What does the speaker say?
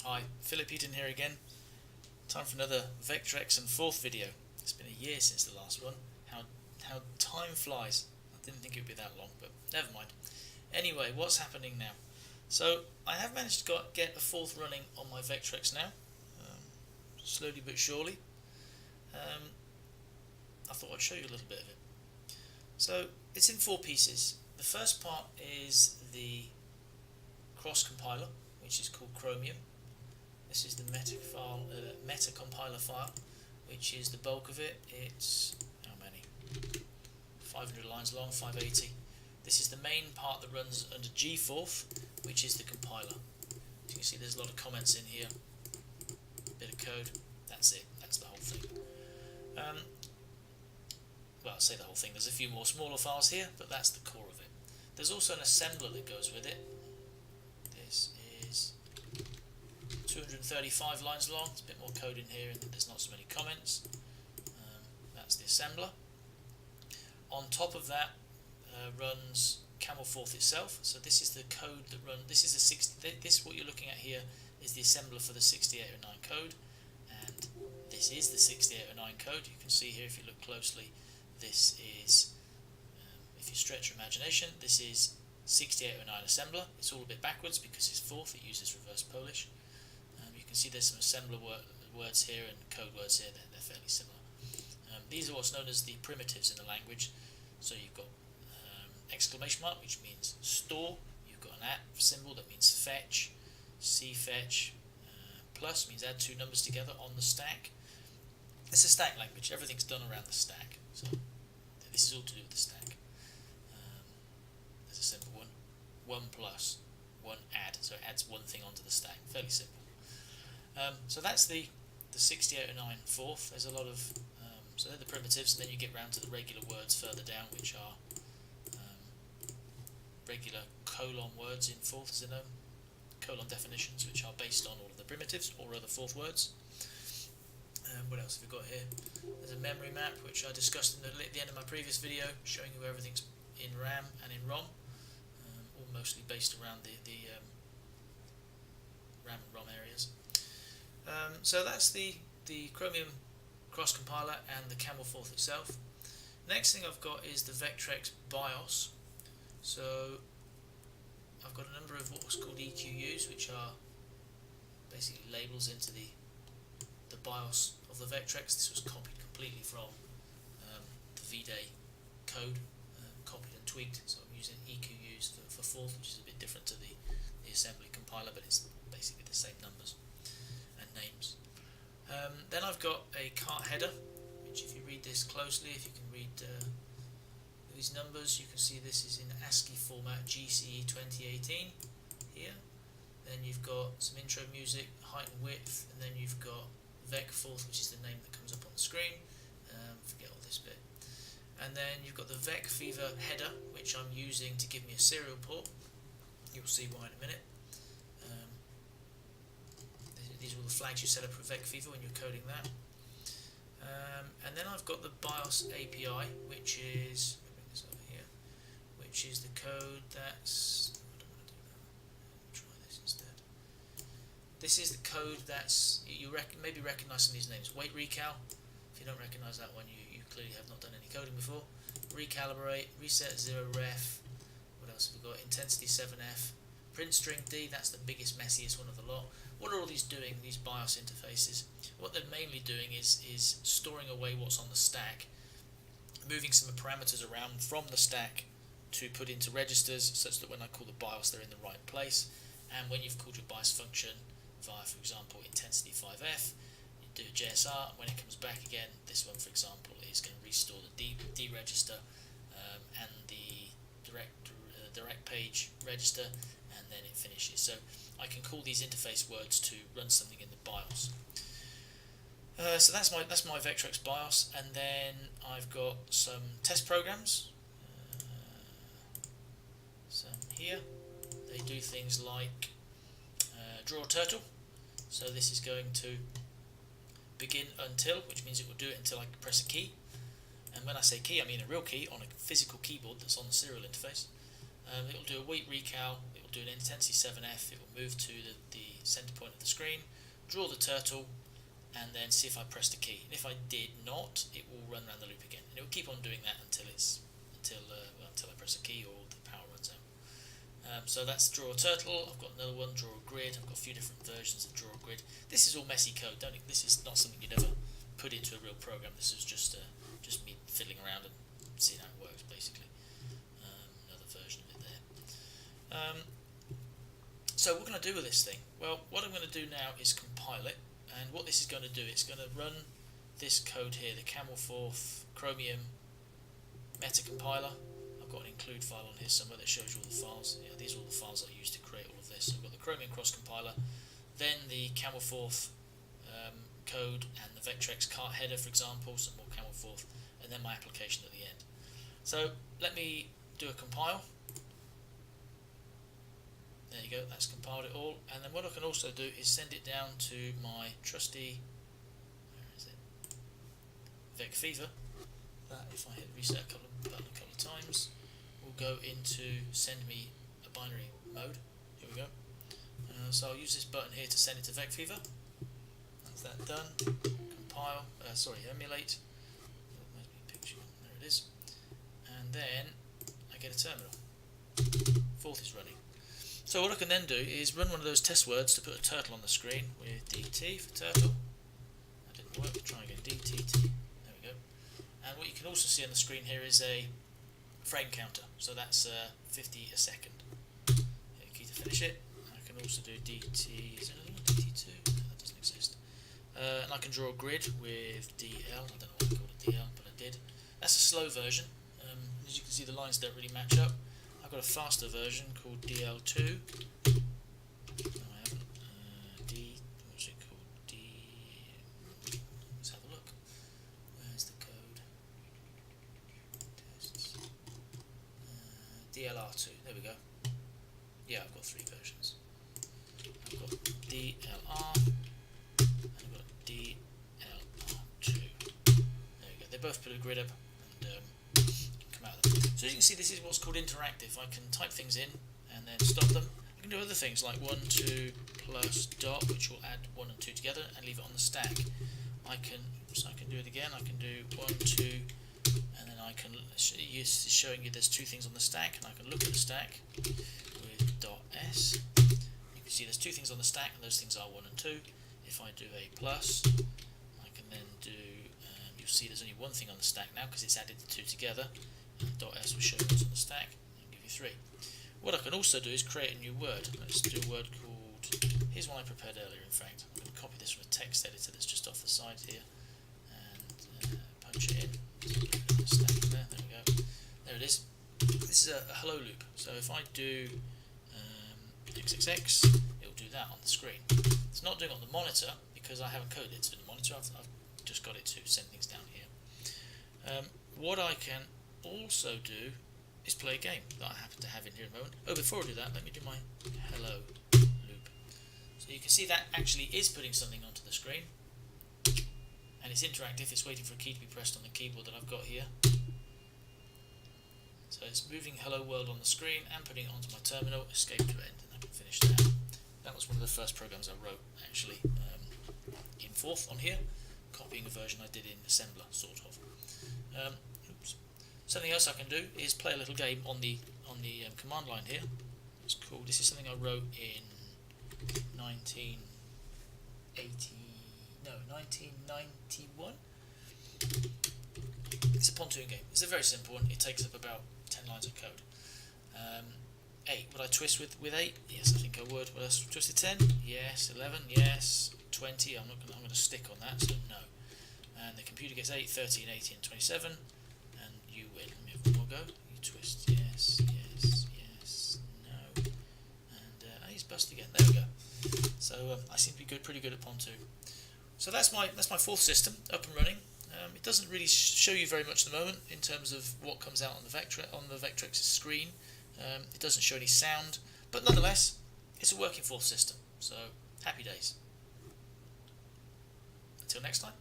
Hi, Philip Eaton here again. Time for another Vectrex and Forth video. It's been a year since the last one. How time flies. I didn't think it would be that long, but never mind. Anyway, what's happening now? So I have managed to get a Forth running on my Vectrex now, slowly but surely. I thought I'd show you a little bit of it. So it's in 4 pieces. The first part is the cross compiler, which is called Chromium. This is the meta compiler file, which is the bulk of it. It's how many? 500 lines long, 580. This is the main part that runs under VecForth, which is the compiler. As you can see, there's a lot of comments in here. Bit of code. That's it. That's the whole thing. Well, I'll say the whole thing. There's a few more smaller files here, but that's the core of it. There's also an assembler that goes with it. This is 235 lines long. There's a bit more code in here, and there's not so many comments. That's the assembler. On top of that runs CamelForth itself. So this is the code that runs. This is a 60. This what you're looking at here is the assembler for the 6809 code, and this is the 6809 code. You can see here if you look closely. This is, if you stretch your imagination, this is 6809 assembler. It's all a bit backwards because it's Forth. It uses reverse Polish. You can see there's some assembler words here and code words here. They're fairly similar. These are what's known as the primitives in the language. So you've got exclamation mark, which means store. You've got an @ symbol that means fetch. cfetch plus means add 2 numbers together on the stack. It's a stack language. Everything's done around the stack. So this is all to do with the stack. There's a simple one. 1 plus 1 add. So it adds one thing onto the stack. Fairly simple. So that's the 6809 Forth. There's a lot of so they're the primitives, and then you get round to the regular words further down, which are regular colon words in Forth, as they know, colon definitions, which are based on all of the primitives or other Forth words. What else have we got here? There's a memory map, which I discussed at the end of my previous video, showing you where everything's in RAM and in ROM, all mostly based around the RAM and ROM areas. So that's the Chromium cross compiler and the CamelForth itself. Next thing I've got is the Vectrex BIOS. So I've got a number of what's called EQUs, which are basically labels into the BIOS of the Vectrex. This was copied completely from the V-Day code, copied and tweaked. So I'm using EQUs for Forth, which is a bit different to the assembly compiler, but it's basically the same numbers and names. Then I've got a cart header, which if you read this closely, if you can read these numbers, you can see this is in ASCII format, GCE 2018 here. Then you've got some intro music, height and width, and then you've got VecForth, which is the name that comes up on the screen. Forget all this bit. And then you've got the VecFever header, which I'm using to give me a serial port. You'll see why in a minute. These are all the flags you set up for VecFever when you're coding that. And then I've got the BIOS API, which is, let me bring this over here, which is the code that's, I don't want to do that. Let me try this instead. This is the code that's, you maybe recognise some of these names. Wait recal. If you don't recognise that one, you clearly have not done any coding before. Recalibrate, reset 0ref. What else have we got? Intensity 7f. Print string D, that's the biggest, messiest one of the lot. What are all these doing, these BIOS interfaces? What they're mainly doing is storing away what's on the stack, moving some parameters around from the stack to put into registers, such that when I call the BIOS, they're in the right place. And when you've called your BIOS function via, for example, intensity 5f, you do a JSR, when it comes back again, this one, for example, is going to restore the D register and the direct page register, and then it finishes. So I can call these interface words to run something in the BIOS. So that's my Vectrex BIOS, and then I've got some test programs. Some here. They do things like draw a turtle. So this is going to begin until, which means it will do it until I press a key. And when I say key, I mean a real key on a physical keyboard that's on the serial interface. It will do a wait recal, it will do an intensity 7f, it will move to the center point of the screen, draw the turtle, and then see if I pressed a key. And if I did not, it will run around the loop again, and it will keep on doing that until I press a key or the power runs out. So that's draw a turtle. I've got another one, draw a grid. I've got a few different versions of draw a grid. This is all messy code. This is not something you'd ever put into a real program. This is just me fiddling around and seeing how it works, basically. Another version of it there. So what can I do with this thing? Well, what I'm going to do now is compile it, and what this is going to do, it's going to run this code here, the CamelForth Chromium meta compiler. I've got an include file on here somewhere that shows you all the files. Yeah, these are all the files I used to create all of this. So I've got the Chromium cross compiler, then the CamelForth code and the Vectrex cart header, for example, some more CamelForth, and then my application at the end. So let me do a compile. There you go, that's compiled it all. And then what I can also do is send it down to my trusty, where is it, VecFever. That, if I hit reset button a couple of times, will go into send me a binary mode. Here we go. So I'll use this button here to send it to VecFever. That's that done. Compile, emulate. There it is. And then I get a terminal. Forth is running. So what I can then do is run one of those test words to put a turtle on the screen with DT for turtle. That didn't work. Try again. DTT. There we go. And what you can also see on the screen here is a frame counter. So that's 50 a second. Hit a key to finish it. I can also do DT. Is there another one? DT2? No, that doesn't exist. And I can draw a grid with DL. I don't know why I called it DL, but I did. That's a slow version. As you can see, the lines don't really match up. I've got a faster version called DL2. No, I haven't. What's it called? Let's have a look. Where's the code? Tests. DLR2. There we go. Yeah, I've got 3 versions. I've got DLR and I've got DLR2. There we go. They both put a grid up and come out of them. So as you can see, this is what's called interactive. I can type things in and then stop them. I can do other things like 1, 2 plus dot, which will add 1 and 2 together and leave it on the stack. I can do it again. I can do 1, 2, and then I can use showing you there's 2 things on the stack, and I can look at the stack with dot s. You can see there's 2 things on the stack, and those things are 1 and 2. If I do a plus, I can then do. You'll see there's only 1 thing on the stack now because it's added the 2 together. Dot s will show what's on the stack and give you 3. What I can also do is create a new word. Let's do a word called. Here's one I prepared earlier. In fact, I'm going to copy this from a text editor that's just off the side here and punch it in. Stack in there. There we go. There it is. This is a hello loop. So if I do XXX, it will do that on the screen. It's not doing it on the monitor because I haven't coded it to the monitor. I've just got it to send things down here. What I can also do is play a game that I happen to have in here in a moment. Oh, before I do that, let me do my hello loop. So you can see that actually is putting something onto the screen, and it's interactive. It's waiting for a key to be pressed on the keyboard that I've got here. So it's moving hello world on the screen and putting it onto my terminal, escape to end, and I can finish that. That was one of the first programs I wrote actually in Forth on here, copying a version I did in assembler, sort of. Oops. Something else I can do is play a little game on the command line here. It's cool. This is something I wrote in 1991. It's a Pontoon game. It's a very simple one. It takes up about 10 lines of code. 8. Would I twist with 8? Yes, I think I would. Would I twist to 10? Yes. 11? Yes. 20? I'm going to stick on that, so no. And the computer gets 8, 13, 18, 27, and you win. Let me have one more go. You twist. Yes, yes, yes, no. And he's bust again. There we go. So I seem to be pretty good at Pontoon. So that's my fourth system up and running. It doesn't really show you very much at the moment in terms of what comes out on the Vectrex screen. It doesn't show any sound, but nonetheless, it's a working fourth system. So happy days. Until next time.